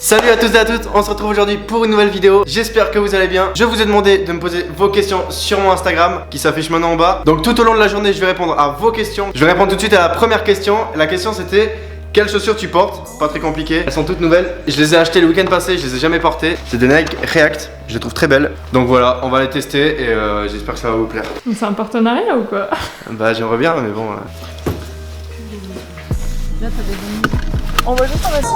Salut à tous et à toutes, on se retrouve aujourd'hui pour une nouvelle vidéo. J'espère que vous allez bien. Je vous ai demandé de me poser vos questions sur mon Instagram qui s'affiche maintenant en bas. Donc tout au long de la journée je vais répondre à vos questions. Je vais répondre tout de suite à la première question. La question c'était: quelles chaussures tu portes? Pas très compliqué, elles sont toutes nouvelles. Je les ai achetées le week-end passé, je les ai jamais portées. C'est des Nike React, je les trouve très belles. Donc voilà, on va les tester et j'espère que ça va vous plaire. C'est un partenariat ou quoi? Bah j'aimerais bien mais bon... Là t'as des... On va juste en mettre.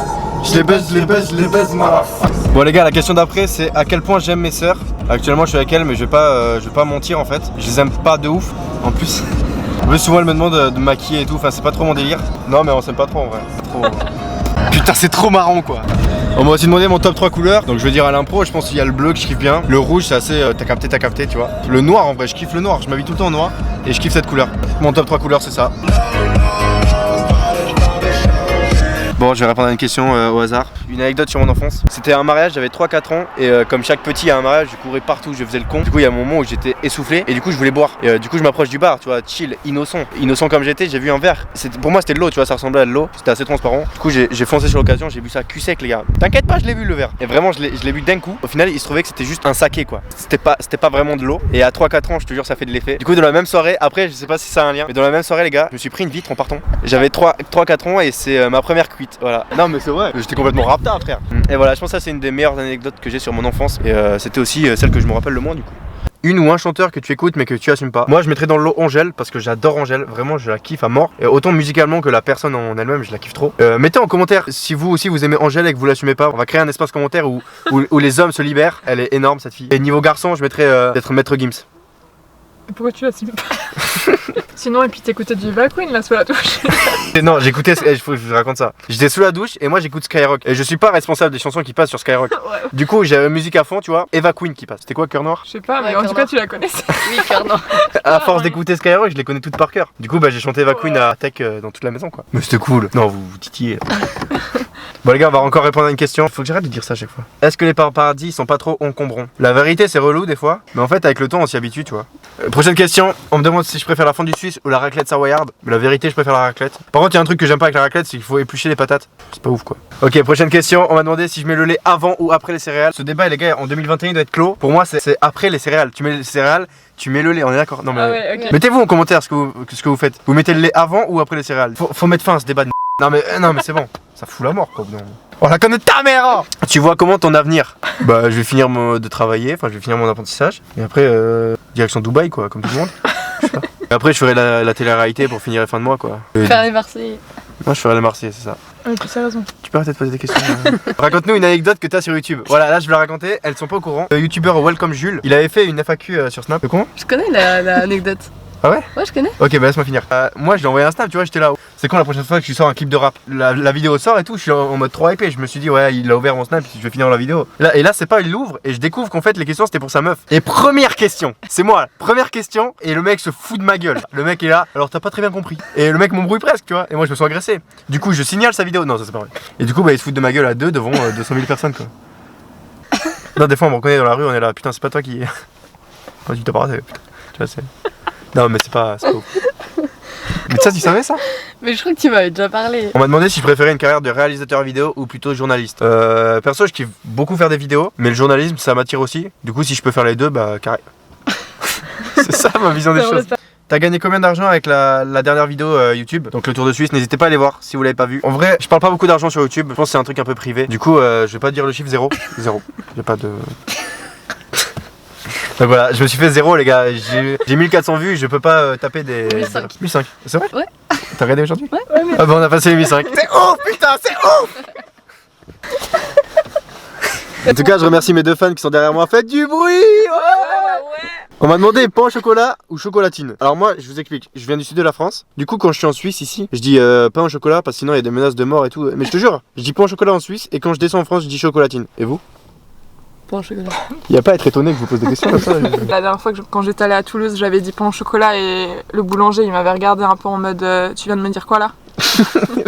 Je les baise moi. Bon les gars, la question d'après c'est à quel point j'aime mes sœurs. Actuellement je suis avec elles mais je vais pas mentir en fait. Je les aime pas de ouf. En plus souvent elles me demandent de me maquiller et tout, enfin c'est pas trop mon délire. Non mais on s'aime pas trop en vrai. Trop... Putain c'est trop marrant quoi. On m'a aussi demandé mon top 3 couleurs. Donc je veux dire à l'impro, je pense qu'il y a le bleu que je kiffe bien. Le rouge c'est assez, t'as capté tu vois. Le noir en vrai, je kiffe le noir, je m'habille tout le temps en noir. Et je kiffe cette couleur. Mon top 3 couleurs c'est ça. Bon, je vais répondre à une question au hasard. Une anecdote sur mon enfance. C'était un mariage, j'avais 3-4 ans. Et comme chaque petit à un mariage, je courais partout, je faisais le con. Du coup, il y a un moment où j'étais essoufflé. Et du coup, je voulais boire. Et du coup, je m'approche du bar, tu vois, chill, innocent. Innocent comme j'étais, j'ai vu un verre. Pour moi, c'était de l'eau, tu vois, ça ressemblait à de l'eau. C'était assez transparent. Du coup, j'ai foncé sur l'occasion, j'ai bu ça cul sec, les gars. T'inquiète pas, je l'ai vu le verre. Et vraiment, je l'ai bu d'un coup. Au final, il se trouvait que c'était juste un saké, quoi. C'était pas vraiment de l'eau. Et à 3-4 ans, je te jure, ça fait de l'effet. Du coup, dans la même soirée, après, je sais pas si ça a un lien. Mais dans la même soirée, les gars, je me suis pris une vitre en partant. J'avais 3-4 ans et c'est ma première cuite. Voilà. Non, mais c'est vrai, j'étais complètement rapta, frère. Et voilà, je pense que ça c'est une des meilleures anecdotes que j'ai sur mon enfance. Et c'était aussi celle que je me rappelle le moins du coup. Une ou un chanteur que tu écoutes mais que tu assumes pas. Moi je mettrais dans le lot Angèle parce que j'adore Angèle, vraiment je la kiffe à mort. Et autant musicalement que la personne en elle-même, je la kiffe trop. Mettez en commentaire si vous aussi vous aimez Angèle et que vous l'assumez pas. On va créer un espace commentaire où les hommes se libèrent. Elle est énorme cette fille. Et niveau garçon, je mettrais d'être Maître Gims. Pourquoi tu l'assumes pas? Sinon, et puis t'écoutais du Eva Queen là sous la douche. Non, j'écoutais, il faut que je vous raconte ça. J'étais sous la douche et moi j'écoute Skyrock. Et je suis pas responsable des chansons qui passent sur Skyrock. Ouais. Du coup, j'avais musique à fond, tu vois. Eva Queen qui passe. C'était quoi, Cœur Noir? Je sais pas, mais en tout cas, tu la connaissais. Oui, Cœur Noir. À force d'écouter Skyrock, je les connais toutes par cœur. Du coup, bah j'ai chanté Eva Queen à Tech dans toute la maison, quoi. Mais c'était cool. Non, vous titillez. Bon les gars, on va encore répondre à une question. Faut que j'arrête de dire ça à chaque fois. Est-ce que les paparazzis sont pas trop encombrants? La vérité, c'est relou des fois, mais en fait, avec le temps, on s'y habitue, tu vois. Prochaine question. On me demande si je préfère la fondue suisse ou la raclette savoyarde. Mais la vérité, je préfère la raclette. Par contre, il y a un truc que j'aime pas avec la raclette, c'est qu'il faut éplucher les patates. C'est pas ouf, quoi. Ok, prochaine question. On m'a demandé si je mets le lait avant ou après les céréales. Ce débat, les gars, en 2021, il doit être clos. Pour moi, c'est après les céréales. Tu mets les céréales, tu mets le lait. On est d'accord? Non mais. Ah ouais, ok. Mettez-vous en commentaire ce que vous faites. Vous mettez le lait avant ou après les céréales? Faut mettre fin à ce débat de. Non mais c'est bon. Ça fout la mort, quoi. Oh la conne de ta mère hein. Tu vois comment ton avenir? Bah je vais finir de travailler, enfin je vais finir mon apprentissage. Et après direction Dubaï quoi, comme tout le monde. Et après je ferai la télé-réalité pour finir la fin de mois quoi. Faire les Marseillais. Moi je ferai les Marseillais, c'est ça. Ouais, tu as raison. Tu peux arrêter de poser des questions. Raconte-nous une anecdote que t'as sur YouTube. Voilà, là je vais la raconter, elles sont pas au courant. Le youtubeur Welcome Jules, il avait fait une FAQ sur Snap. Comment? Je connais l'anecdote. Ah ouais? Ouais, je connais. Ok, bah laisse-moi finir. Moi, je lui ai envoyé un snap, tu vois, j'étais là. C'est quand la prochaine fois que je sors un clip de rap? La vidéo sort et tout, je suis en mode trop hypé. Je me suis dit, ouais, il a ouvert mon snap, je vais finir la vidéo. Et là, c'est pas, il l'ouvre et je découvre qu'en fait, les questions c'était pour sa meuf. Et première question, c'est moi, première question, et le mec se fout de ma gueule. Le mec est là, alors t'as pas très bien compris. Et le mec m'embrouille presque, tu vois, et moi je me sens agressé. Du coup, je signale sa vidéo. Non, ça c'est pas vrai. Et du coup, bah, il se fout de ma gueule à deux devant 200 000 personnes, quoi. Non, des fois, on me reconnaît dans la rue, on est là, putain, c'est pas toi qui. Oh, tu t'as pas raté, putain. Tu vois, c'est. Non mais c'est pas ouf. Mais ça tu savais ça? Mais je crois que tu m'avais déjà parlé. On m'a demandé si je préférais une carrière de réalisateur vidéo ou plutôt journaliste. Perso je kiffe beaucoup faire des vidéos, mais le journalisme ça m'attire aussi. Du coup si je peux faire les deux, bah carré. C'est ça ma vision des choses. T'as gagné combien d'argent avec la dernière vidéo YouTube? Donc le Tour de Suisse, n'hésitez pas à aller voir si vous l'avez pas vu. En vrai, je parle pas beaucoup d'argent sur YouTube, je pense que c'est un truc un peu privé. Du coup je vais pas dire le chiffre 0. J'ai pas de... Donc voilà, je me suis fait 0 les gars, j'ai 1400 vues, je peux pas taper des... 1005. 1005, c'est vrai? Ouais. T'as regardé aujourd'hui? Ouais. Ah bah on a passé les 1005. C'est ouf putain, c'est ouf. En tout cas je remercie mes deux fans qui sont derrière moi, faites du bruit ouais. On m'a demandé pain au chocolat ou chocolatine. Alors moi je vous explique, je viens du sud de la France. Du coup quand je suis en Suisse ici, je dis pain au chocolat parce que sinon il y a des menaces de mort et tout. Mais je te jure, je dis pain au chocolat en Suisse et quand je descends en France je dis chocolatine. Et vous? Pain au chocolat. Il y a pas à être étonné que je vous pose des questions comme ça. La dernière fois quand j'étais allée à Toulouse, j'avais dit pain au chocolat et le boulanger il m'avait regardé un peu en mode tu viens de me dire quoi là?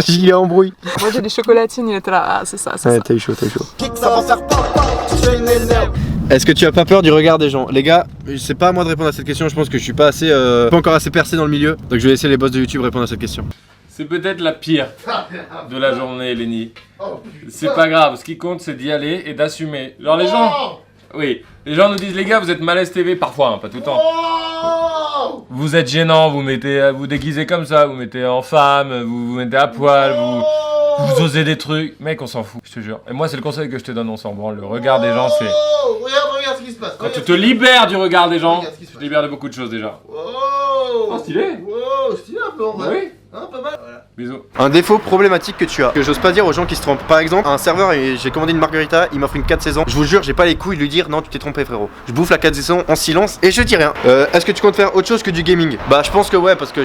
J'y ai embrouille. Moi j'ai des chocolatines, il était là, ah c'est ça, c'est Ouais, ça. t'as eu chaud. Est-ce que tu as pas peur du regard des gens? Les gars, c'est pas à moi de répondre à cette question, je pense que je suis pas encore assez percé dans le milieu. Donc je vais laisser les boss de YouTube répondre à cette question. C'est peut-être la pire de la journée, Lenny. C'est pas grave, ce qui compte c'est d'y aller et d'assumer. Genre les gens... Oui, les gens nous disent les gars vous êtes malaise TV parfois, hein, pas tout le temps. Vous êtes gênant, vous déguisez comme ça, vous mettez en femme, vous mettez à poil, vous osez des trucs. Mec on s'en fout, je te jure. Et moi c'est le conseil que je te donne, on s'en branle. Le regard des gens c'est... Regarde ce qui se passe. Quand tu te libères du regard des gens, tu te libères de beaucoup de choses déjà. Oh stylé. Wow, stylé un peu en vrai. Oui. Hein, pas mal. Voilà. Bisous. Un défaut problématique que tu as, que j'ose pas dire aux gens qui se trompent. Par exemple, un serveur, j'ai commandé une margarita, il m'offre une 4 saisons. Je vous jure, j'ai pas les couilles de lui dire non, tu t'es trompé frérot. Je bouffe la 4 saisons en silence et je dis rien. Est-ce que tu comptes faire autre chose que du gaming? Bah, je pense que ouais, parce que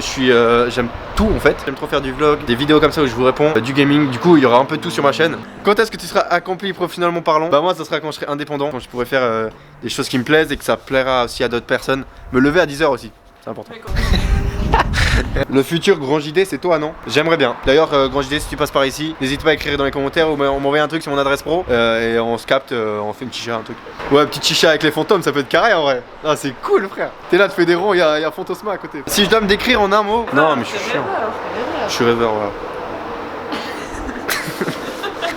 j'aime tout en fait. J'aime trop faire du vlog, des vidéos comme ça où je vous réponds, du gaming. Du coup, il y aura un peu de tout sur ma chaîne. Quand est-ce que tu seras accompli professionnellement parlant? Bah, moi, ça sera quand je serai indépendant, quand je pourrai faire des choses qui me plaisent et que ça plaira aussi à d'autres personnes. Me lever à 10h aussi, c'est important. Le futur Grand JD c'est toi non? J'aimerais bien. D'ailleurs Grand JD si tu passes par ici, n'hésite pas à écrire dans les commentaires ou m'envoyer un truc sur mon adresse pro et on se capte, on fait une chicha un truc. Ouais petite chicha avec les fantômes ça peut être carré en vrai. Ah c'est cool frère. T'es là tu fais des ronds, il y a Fantosma à côté. Si je dois me décrire en un mot. Non mais je suis chiant. Je suis rêveur voilà.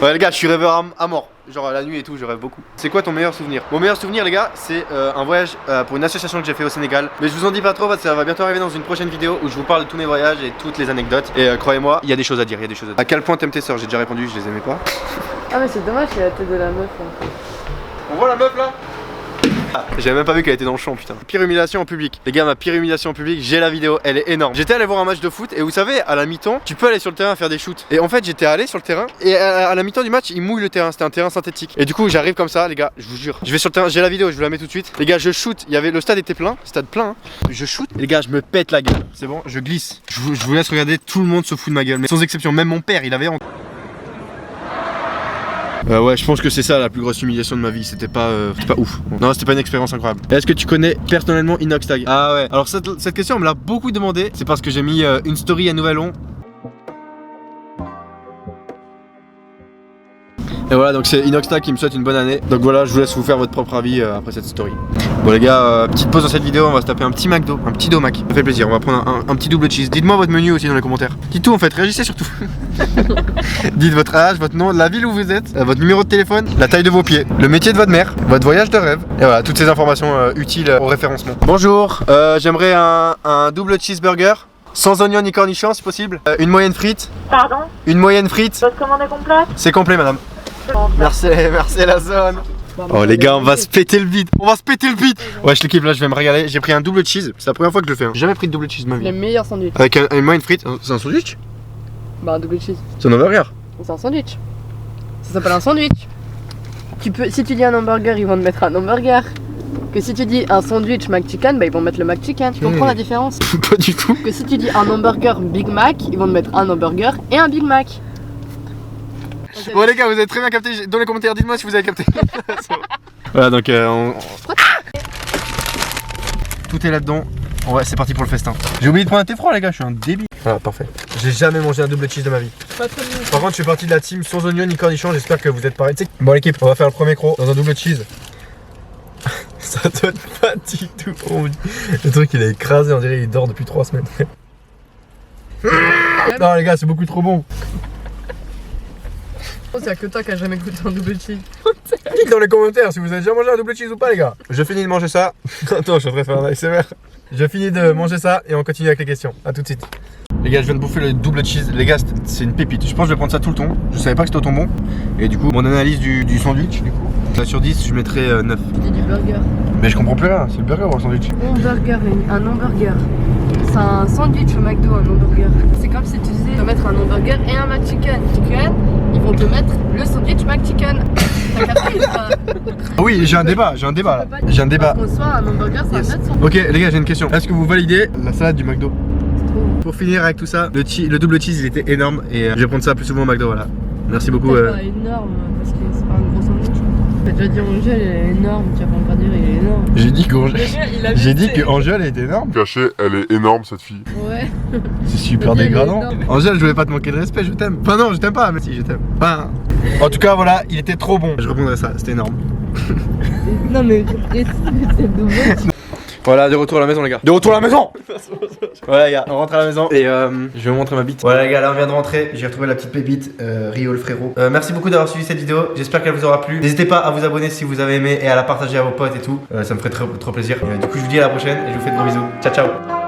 Ouais les gars je suis rêveur à mort. Genre la nuit et tout, je rêve beaucoup. C'est quoi ton meilleur souvenir? Mon meilleur souvenir les gars, c'est un voyage pour une association que j'ai fait au Sénégal. Mais je vous en dis pas trop parce que ça va bientôt arriver dans une prochaine vidéo où je vous parle de tous mes voyages et toutes les anecdotes. Et croyez-moi, il y a des choses à dire, À quel point t'aimes tes soeurs? J'ai déjà répondu, je les aimais pas. Ah mais c'est dommage, il y a la tête de la meuf. Hein. On voit la meuf là? Ah, j'avais même pas vu qu'elle était dans le champ putain. Pire humiliation en public. Les gars, ma pire humiliation en public, j'ai la vidéo, elle est énorme. J'étais allé voir un match de foot et vous savez, à la mi-temps, tu peux aller sur le terrain faire des shoots. Et en fait, j'étais allé sur le terrain et à la mi-temps du match, il mouille le terrain. C'était un terrain synthétique. Et du coup, j'arrive comme ça, les gars, je vous jure. Je vais sur le terrain, j'ai la vidéo, je vous la mets tout de suite. Les gars, je shoot. Le stade était plein, stade plein. Hein. Je shoot. Et les gars, je me pète la gueule. C'est bon, je glisse. Je vous laisse regarder, tout le monde se fout de ma gueule. Mais sans exception, même mon père, il avait honte. Ouais, je pense que c'est ça la plus grosse humiliation de ma vie. C'était pas ouf. Non, c'était pas une expérience incroyable. Est-ce que tu connais personnellement Inoxtag? Ah ouais. Alors cette question, on me l'a beaucoup demandé. C'est parce que j'ai mis une story à Nouvel-An. Et voilà, donc c'est Inoxtag qui me souhaite une bonne année. Donc voilà, je vous laisse vous faire votre propre avis après cette story. Bon les gars, petite pause dans cette vidéo, on va se taper un petit McDo, un petit Domac. Ça fait plaisir, on va prendre un petit double cheese. Dites-moi votre menu aussi dans les commentaires. Dites tout en fait, réagissez surtout. Dites votre âge, votre nom, la ville où vous êtes, votre numéro de téléphone, la taille de vos pieds, le métier de votre mère, votre voyage de rêve. Et voilà, toutes ces informations utiles au référencement. Bonjour, j'aimerais un double cheeseburger. Sans oignon ni cornichon si possible. Une moyenne frite. Pardon? Une moyenne frite. Votre commande est complète? C'est complet madame. Merci la zone. Oh les gars, on va se péter le bide. On va se péter le bide. Ouais, je l'équipe là, je vais me régaler. J'ai pris un double cheese. C'est la première fois que je le fais. Hein. J'ai jamais pris de double cheese de ma vie. Les meilleurs sandwichs. Avec une moyenne frite. C'est un sandwich? Bah un double cheese. C'est un hamburger. C'est un sandwich. Ça s'appelle un sandwich. Si tu dis un hamburger, ils vont te mettre un hamburger. Que si tu dis un sandwich McChicken, bah ils vont mettre le McChicken. Tu comprends la différence? Pas du tout. Que si tu dis un hamburger Big Mac, ils vont te mettre un hamburger et un Big Mac. Bon les gars, vous avez très bien capté. Dans les commentaires, dites-moi si vous avez capté. Voilà, donc tout est là-dedans. Ouais, c'est parti pour le festin. J'ai oublié de prendre un thé froid les gars, je suis un débile. Voilà, parfait. J'ai jamais mangé un double cheese de ma vie. Par contre, je fais partie de la team sans oignon ni cornichon. J'espère que vous êtes pareil. Bon l'équipe, on va faire le premier croc dans un double cheese. Ça donne pas du tout envie. Le truc il est écrasé, on dirait il dort depuis 3 semaines. Non les gars, c'est beaucoup trop bon. C'est que toi qui as jamais goûté un double cheese. Dites dans les commentaires si vous avez déjà mangé un double cheese ou pas les gars. Je finis de manger ça. Attends, je suis en train de faire un ASMR. Je finis de manger ça et on continue avec les questions. A tout de suite. Les gars, je viens de bouffer le double cheese. Les gars, c'est une pépite. Je pense que je vais prendre ça tout le temps. Je savais pas que c'était autant bon. Et du coup, mon analyse du sandwich, du coup, ça sur 10, je mettrais 9. C'est du burger. Mais je comprends plus rien. C'est le burger ou un sandwich? Un hamburger. C'est un sandwich au McDo, un hamburger. C'est comme si tu disais de mettre un hamburger et un McChicken. Ils vont te mettre le sandwich McChicken. T'as capté ou pas? Oui, j'ai un débat là. J'ai un débat. Qu'on soit un hamburger, c'est Yes. un autre sandwich. Ok les gars, j'ai une question. Est-ce que vous validez la salade du McDo? Pour finir avec tout ça, le double cheese il était énorme et je vais prendre ça plus souvent au McDo, voilà. Merci beaucoup. C'est pas énorme parce que c'est pas un gros sandwich. T'as déjà dit Angèle, elle est énorme, tu vas pas me dire il est énorme. J'ai dit que Angèle était énorme. Caché, elle est énorme cette fille. Ouais. C'est super Elle est dégradant. énorme. Angèle, je voulais pas te manquer de respect, je t'aime. Enfin non, je t'aime pas, mais si, je t'aime. Enfin, en tout cas, voilà, il était trop bon. Je répondrai ça, c'était énorme. Non mais c'est double. Voilà, de retour à la maison les gars. De retour à la maison. Voilà les gars, on rentre à la maison et je vais vous montrer ma bite. Voilà les gars, là on vient de rentrer, j'ai retrouvé la petite pépite, Rio le frérot. Merci beaucoup d'avoir suivi cette vidéo, j'espère qu'elle vous aura plu. N'hésitez pas à vous abonner si vous avez aimé et à la partager à vos potes et tout, ça me ferait trop plaisir. Du coup je vous dis à la prochaine et je vous fais de gros bisous. Ciao ciao.